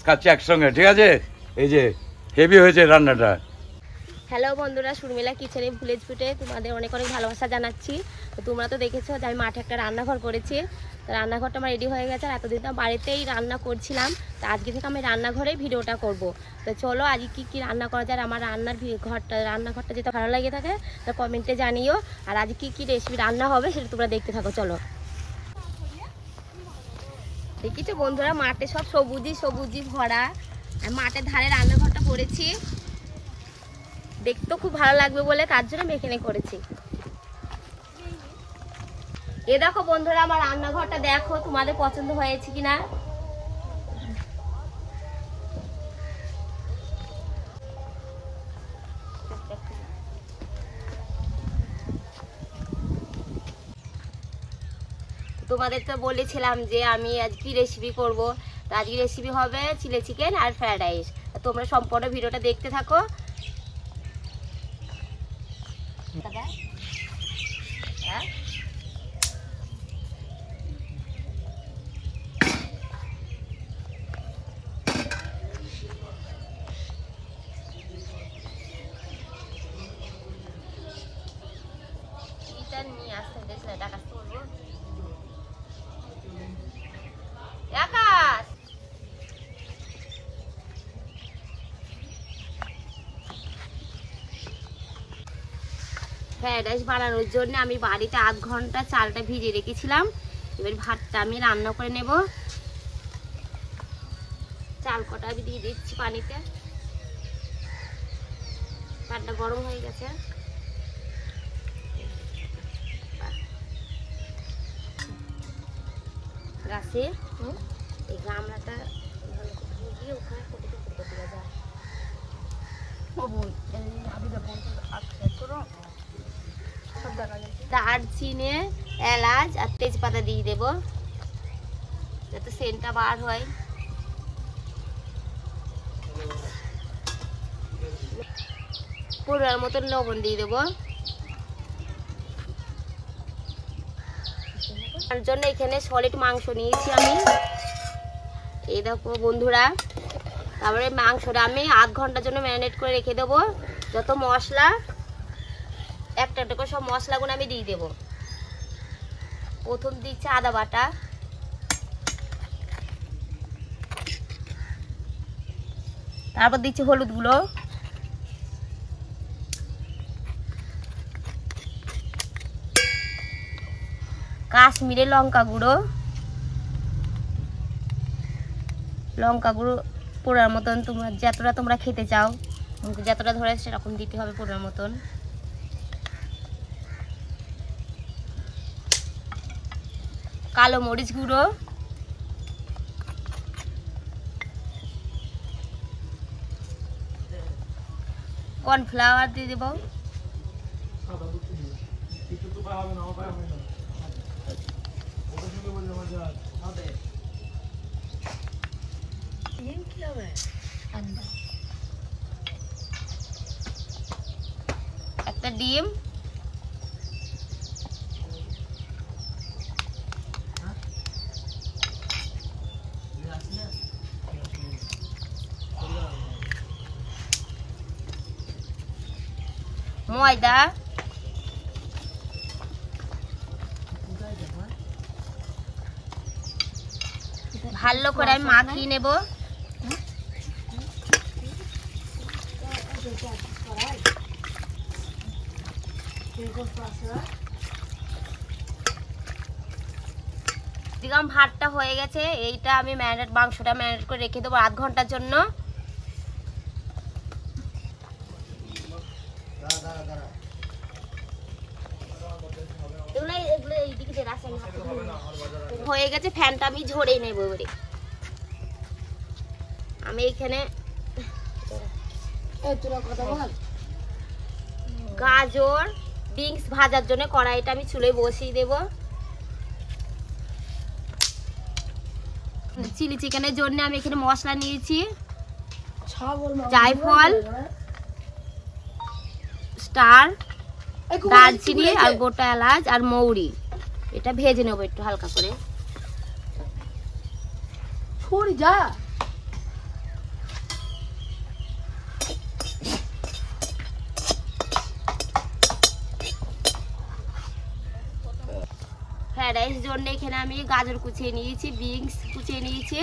খাচ্ছি একসঙ্গে, ঠিক আছে? এই যে হেভি হয়েছে রান্নাটা। হ্যালো বন্ধুরা, শর্মিলা কিচেনে ভিলেজ ফুডে তোমাদের অনেক অনেক ভালোবাসা জানাচ্ছি। তো তোমরা তো দেখেছো যে আমি মাঠে একটা রান্নাঘর করেছি। তো রান্নাঘরটা আমার রেডি হয়ে গেছে। আর এতদিন তো বাড়িতেই রান্না করছিলাম, তো আজকে থেকে আমি রান্নাঘরেই ভিডিওটা করব। তো চলো আজকে কী রান্না করা যায়, আমার রান্নাঘরটা যেটা ভালো লাগে থাকে তা কমেন্টে জানিও। আর আজকে কী রেসিপি রান্না হবে সেটা তোমরা দেখতে থাকো। চলো, দেখেছো বন্ধুরা মাঠে সব সবুজি ভরা, মাঠের ধারে রান্নাঘরটা করেছি। দেখতেও খুব ভালো লাগবে বলে তার জন্য আমি এখানে করেছি। এ দেখো বন্ধুরা আমার রান্নাঘরটা, দেখো তোমাদের পছন্দ হয়েছে কিনা। তোমাদের তো বলেছিলাম যে আমি আজ কি রেসিপি করব। তো আজকে রেসিপি হবে চিলি চিকেন আর ফ্রাইড রাইস। তোমরা সম্পূর্ণ ভিডিওটা দেখতে থাকো। নিয়ে আসতে টাকা করবো আকাশ। ফ্রাইড রাইস বানানোর জন্য আমি বাড়িতে আধ ঘন্টা চালটা ভিজিয়ে রেখেছিলাম। এবার ভাতটা আমি রান্না করে নেব। চাল কটা আমি দিয়ে দিচ্ছি পানিতে। চালটা গরম হয়ে গেছে। গাছে এই গামলাটা দিয়ে ওখানে কতটুকু ফুটো তুলে যায়। দারচিনি, এলাচ আর তেজপাতা দিয়ে দেবো যাতে সেন্টটা বার হয়। পরিমাণ মতন লবণ দিয়ে দেবো। তার জন্য এখানে সলিড মাংস নিয়েছি আমি, এই দেখো বন্ধুরা। তারপরে মাংসটা আমি আধ ঘন্টার জন্য ম্যারিনেট করে রেখে দেবো। যত মশলা একটা একটা করে সব মশলাগুলো আমি দিয়ে দেবো। প্রথম দিচ্ছি আদা বাটা, তারপর দিচ্ছি হলুদ গুঁড়ো, কাশ্মীরি লঙ্কা গুঁড়ো, পোড়ার মতন তোমরা যতটা তোমরা খেতে চাও, যতটা ধরে সেরকম দিতে হবে পোড়ার মতন। কালো মরিচ গুঁড়ো, কর্নফ্লাওয়ার দিয়ে দেবো, একটা ডিম, ময়দা, ভালো করে আমি মাখিয়ে নেব। দিলাম ভাতটা হয়ে গেছে। এইটা আমি মাংসটা ম্যারিনেট করে রেখে দেবো আধ ঘন্টার জন্য। হয়ে গেছে, ফ্যানটা আমি ঝরিয়ে নেব। এবারে আমি এখানে গাজর বিনস ভাজার জন্য কড়াইটা আমি চুলে বসিয়ে দেব। চিলি চিকেনের জন্য আমি এখানে মশলা নিয়েছি, জায়ফল, স্টার, দারচিনি আর গোটা এলাচ আর মৌরি। এটা ভেজে নেবো একটু হালকা করে। ফ্রাইড রাইস জন্য এখানে আমি গাজর কুচিয়ে নিয়েছি, বিনস কুচিয়ে নিয়েছি।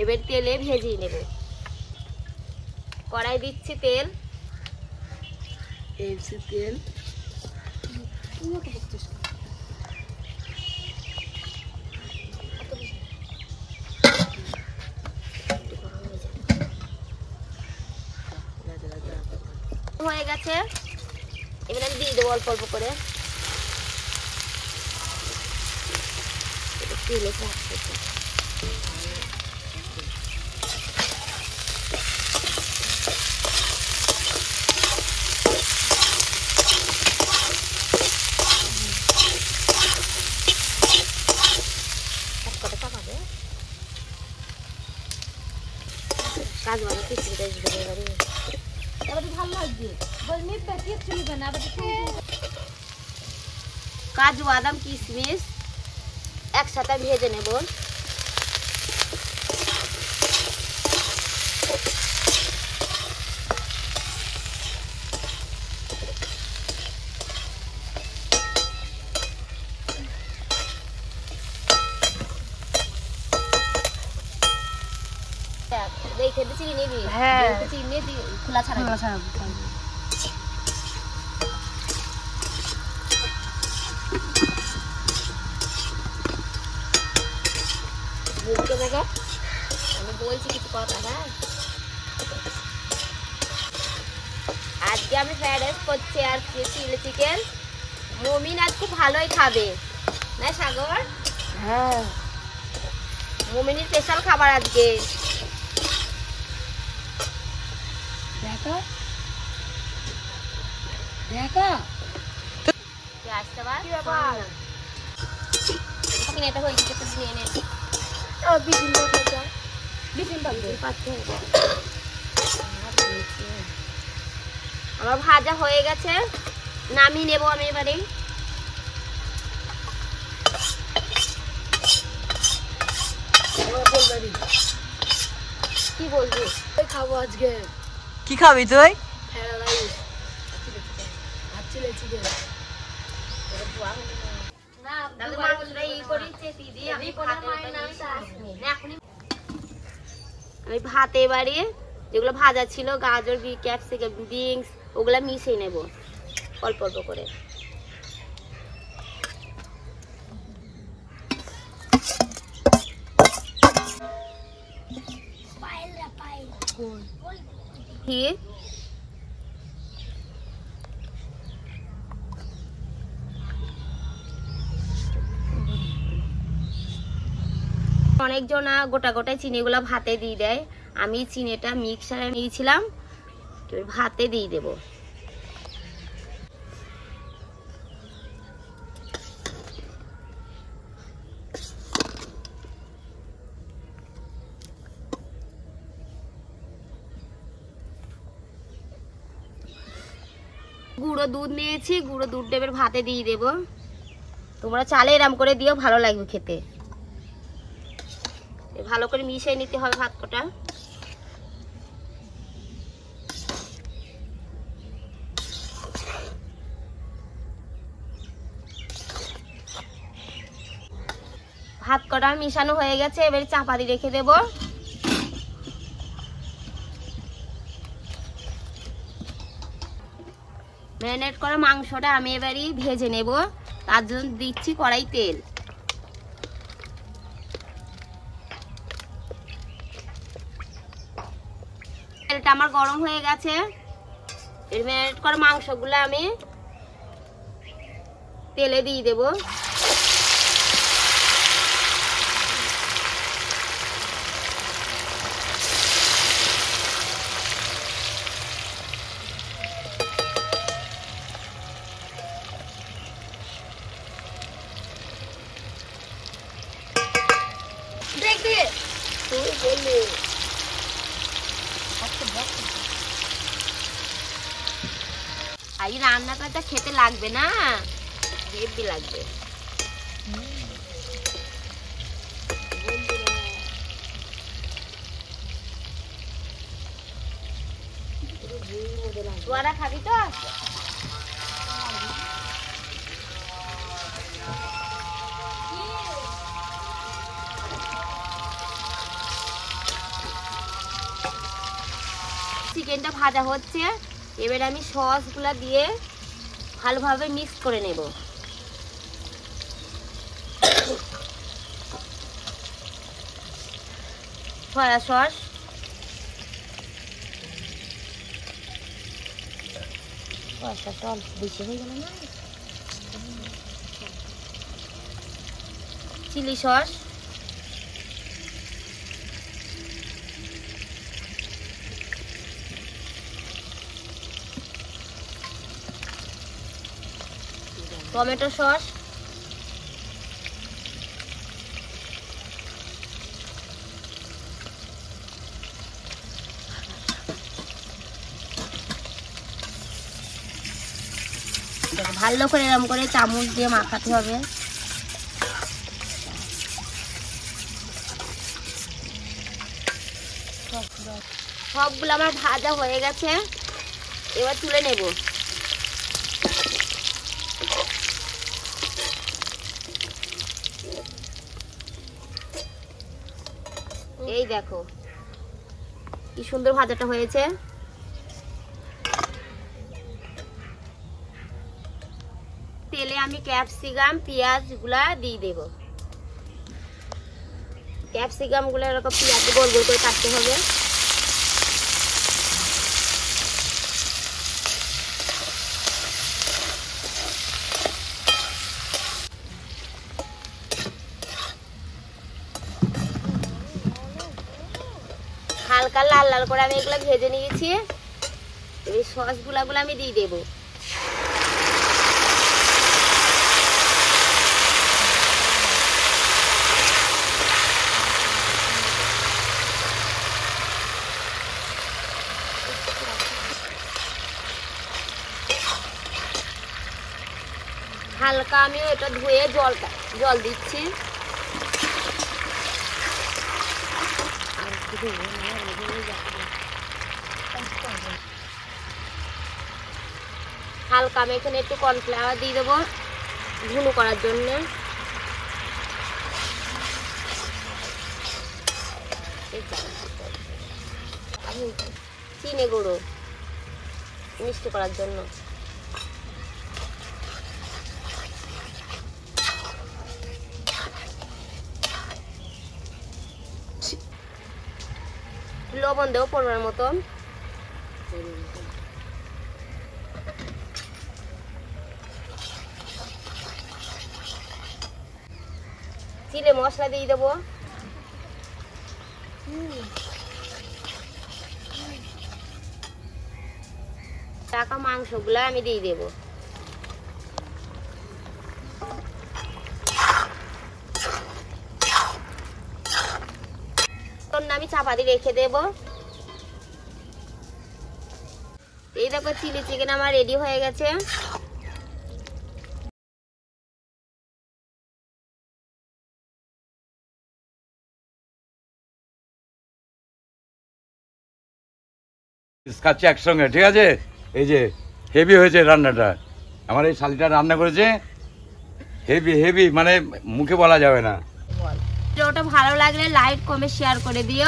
এবার তেলে ভেজিয়ে নেব। কড়াই দিচ্ছি তেল, তেল হয়ে গেছে। এবার আমি দিয়ে দেবো অল্প অল্প করে। তেলে কাজ মানে কিছু ভালো লাগবে। কাজু বাদাম কিশমিশ একসাথে ভেজে নেব। দেখে চিনি নিবি? হ্যাঁ, চিনি দিয়ে খোলা ছাড়া আমি বলছি কিছু কথা। হ্যাঁ, আজকে আমি ফ্রাইড রাইস করছি আর চিলি চিকেন। মমিন আজ খুব ভালোই খাবে না সাগর? হ্যাঁ, মমিনের স্পেশাল খাবার আজকে। দেখা দেখা আসতে পার এটা হয়ে গেছে। নিয়ে নে আমার ভাজা হয়ে গেছে, নামিয়ে নেবো আমি এবারে। কি বলবি? খাবো আজকে। কি খাবি তুই? আমি ভাতে এবারে যেগুলো ভাজা ছিল গাজর ক্যাপসিকাম বিনস ওগুলা মিশিয়ে নেব অল্প অল্প করে। অনেকজনা গোটা গোটায় চিনিগুলো ভাতে দিয়ে দেয়, আমি চিনিটা মিক্সারে নিয়েছিলাম, ভাতে দিয়ে দেব। গুঁড়ো দুধ নিয়েছি, গুঁড়ো দুধ এবার ভাতে দিয়ে দেব। তোমরা চালে এরম করে দিও, ভালো লাগবে খেতে। ভালো করে মিশিয়ে নিতে হবে ভাত কটা। ভাত কটা মিশানো হয়ে গেছে, এবার চাপা দিয়ে রেখে দেব। ম্যারিনেট করা মাংসটা আমি এবারই ভেজে নেব, তার জন্য দিচ্ছি কড়াই তেল। তেলটা আমার গরম হয়ে গেছে, এর ম্যারিনেট করা মাংসগুলো আমি তেলে দিয়ে দেব। আর এই রান্নাটা খেতে লাগবে না, হেভি লাগবে। তোরা খাবি তো? কি চিকেনটা ভাজা হচ্ছে, এবারে আমি সসগুলো দিয়ে ভালোভাবে মিক্স করে নেব। সয়া সস, বেশি হয়ে গেল না, চিলি সস, টমেটো সস, ভালো করে এরকম করে চামচ দিয়ে মাখাতে হবে। সবগুলো আমার ভাজা হয়ে গেছে, এবার তুলে নেব। এই দেখো কি সুন্দর ভাজাটা হয়েছে। তেলে আমি ক্যাপসিকাম পেঁয়াজ গুলা দিয়ে দেব। ক্যাপসিকাম গুলো এরকম পেঁয়াজ গোল গোল করে কাটতে হবে। হালকা লাল লাল করে আমি এগুলো ভেজে নিয়েছি। এই সস গুলা আমি দিয়ে দেবো। হালকা আমি এটা ধুয়ে জল দিচ্ছি। হালকা আমি এখানে একটু কর্নফ্লাওয়ার দিয়ে দেবো ঘুনো করার জন্য। চিনি গুঁড়ো মিষ্টি করার জন্য। লবণ দেবো পরিমাণ মতন। চিলে মশলা দিয়ে দেবো। টাকা মাংসগুলো আমি দিয়ে দেবো। আমি চাপা দিয়ে রেখে দেবো। এই দেখো চিলি চিকেন আমার রেডি হয়ে গেছে। খাচ্ছি একসঙ্গে, ঠিক আছে। এই যে হেভি হয়েছে রান্নাটা, আমার এই শালিটা রান্না করেছে, হেভি হেভি, মানে মুখে বলা যাবে না। ভিডিওটা ভালো লাগলে লাইক কমেন্ট শেয়ার করে দিও।